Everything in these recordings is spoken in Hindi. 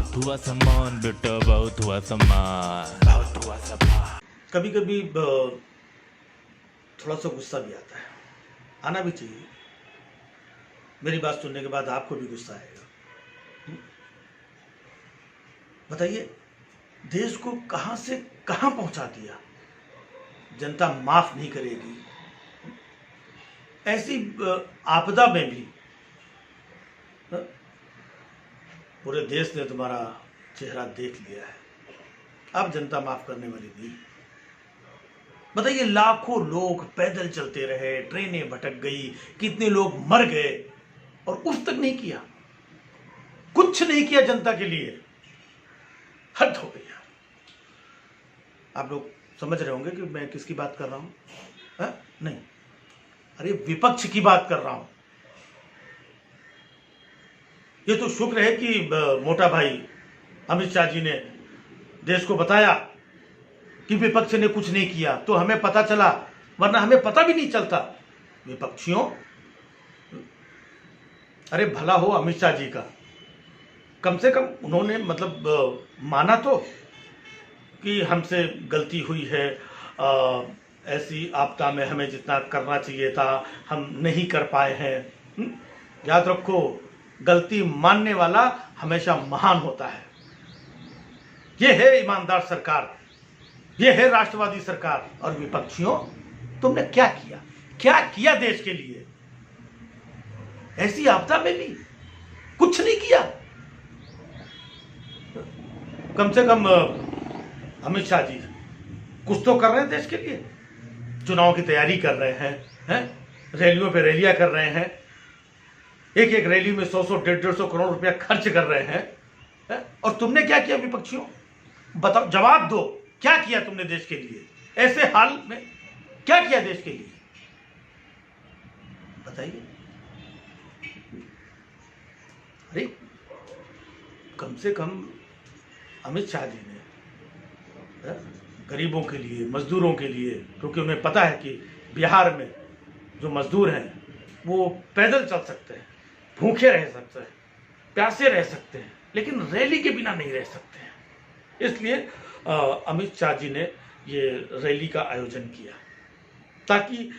बहुत हुआ सम्मान बेटा, बहुत हुआ सम्मान, बहुत हुआ सम्मान। कभी कभी थोड़ा सा गुस्सा भी आता है, आना भी चाहिए। मेरी बात सुनने के बाद आपको भी गुस्सा आएगा। बताइए, देश को कहां से कहां पहुंचा दिया। जनता माफ नहीं करेगी। ऐसी आपदा में भी पूरे देश ने तुम्हारा चेहरा देख लिया है। अब जनता माफ करने वाली नहीं। बताइए, लाखों लोग पैदल चलते रहे, ट्रेनें भटक गई, कितने लोग मर गए और कुछ तक नहीं किया, कुछ नहीं किया जनता के लिए। हद हो गई यार। आप लोग समझ रहे होंगे कि मैं किसकी बात कर रहा हूं? नहीं, अरे विपक्ष की बात कर रहा हूं। ये तो शुक्र है कि मोटा भाई अमित शाह जी ने देश को बताया कि विपक्ष ने कुछ नहीं किया, तो हमें पता चला, वरना हमें पता भी नहीं चलता। विपक्षियों, अरे भला हो अमित शाह जी का, कम से कम उन्होंने मतलब माना तो कि हमसे गलती हुई है, ऐसी आपदा में हमें जितना करना चाहिए था हम नहीं कर पाए हैं। याद रखो, गलती मानने वाला हमेशा महान होता है। यह है ईमानदार सरकार, यह है राष्ट्रवादी सरकार। और विपक्षियों, तुमने क्या किया, क्या किया देश के लिए? ऐसी आपदा में भी कुछ नहीं किया। कम से कम अमित शाह जी कुछ तो कर रहे हैं देश के लिए। चुनाव की तैयारी कर रहे हैं, रैलियों पे रैलियां कर रहे हैं, एक एक रैली में 100-100, 150-150 करोड़ रुपया खर्च कर रहे हैं। और तुमने क्या किया विपक्षियों? बताओ, जवाब दो, क्या किया तुमने देश के लिए? ऐसे हाल में क्या किया देश के लिए? बताइए। अरे कम से कम अमित शाह जी ने गरीबों के लिए, मजदूरों के लिए, क्योंकि उन्हें पता है कि बिहार में जो मजदूर हैं वो पैदल चल सकते हैं, भूखे रह सकते हैं, प्यासे रह सकते हैं, लेकिन रैली के बिना नहीं रह सकते हैं। इसलिए अमित शाह जी ने ये रैली का आयोजन किया, ताकि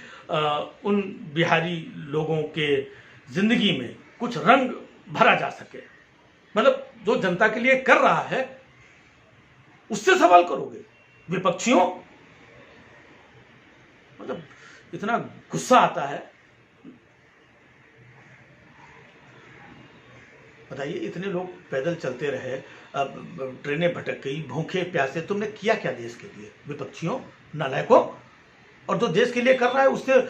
उन बिहारी लोगों के जिंदगी में कुछ रंग भरा जा सके। मतलब जो जनता के लिए कर रहा है उससे सवाल करोगे विपक्षियों? मतलब इतना गुस्सा आता है। बताइए, इतने लोग पैदल चलते रहे, अब ट्रेनें भटक गई, भूखे प्यासे, तुमने किया क्या देश के लिए विपक्षियों, नालायकों? और जो देश के लिए कर रहा है उससे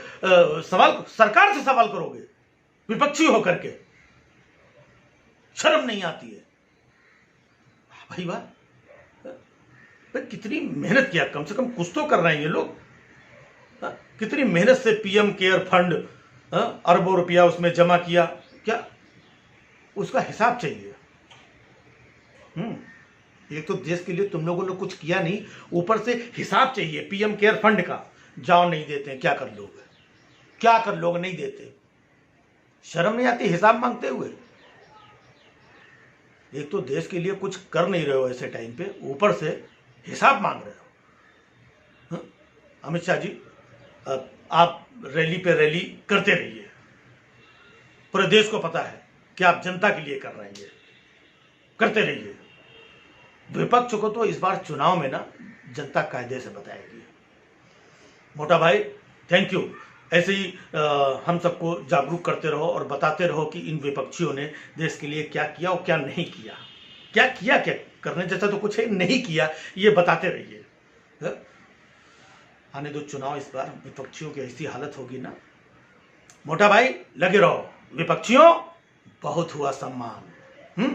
सवाल, सरकार से सवाल करोगे विपक्षी होकर के? शर्म नहीं आती है भाई? वाह, कितनी मेहनत किया, कम से कम कुछ तो कर रहे हैं ये लोग। कितनी मेहनत से पीएम केयर फंड अरबों रुपया उसमें जमा किया, क्या उसका हिसाब चाहिए? एक तो देश के लिए तुम लोगों ने कुछ किया नहीं, ऊपर से हिसाब चाहिए पीएम केयर फंड का। जाओ, नहीं देते, क्या कर लोगे? क्या कर लोग नहीं देते? शर्म नहीं आती हिसाब मांगते हुए? एक तो देश के लिए कुछ कर नहीं रहे हो ऐसे टाइम पे, ऊपर से हिसाब मांग रहे हो। अमित शाह जी, आप रैली पे रैली करते रहिए, पूरे देश को पता है कि आप जनता के लिए कर रहे हैं, ये करते रहिए। विपक्ष को तो इस बार चुनाव में ना जनता कायदे से बताएगी। मोटा भाई, थैंक यू। ऐसे ही हम सबको जागरूक करते रहो और बताते रहो कि इन विपक्षियों ने देश के लिए क्या किया और क्या नहीं किया। क्या किया, क्या करने जैसा तो कुछ है नहीं किया, ये बताते रहिए। आने दो चुनाव, इस बार विपक्षियों की ऐसी हालत होगी ना। मोटा भाई, लगे रहो। विपक्षियों, बहुत हुआ सम्मान।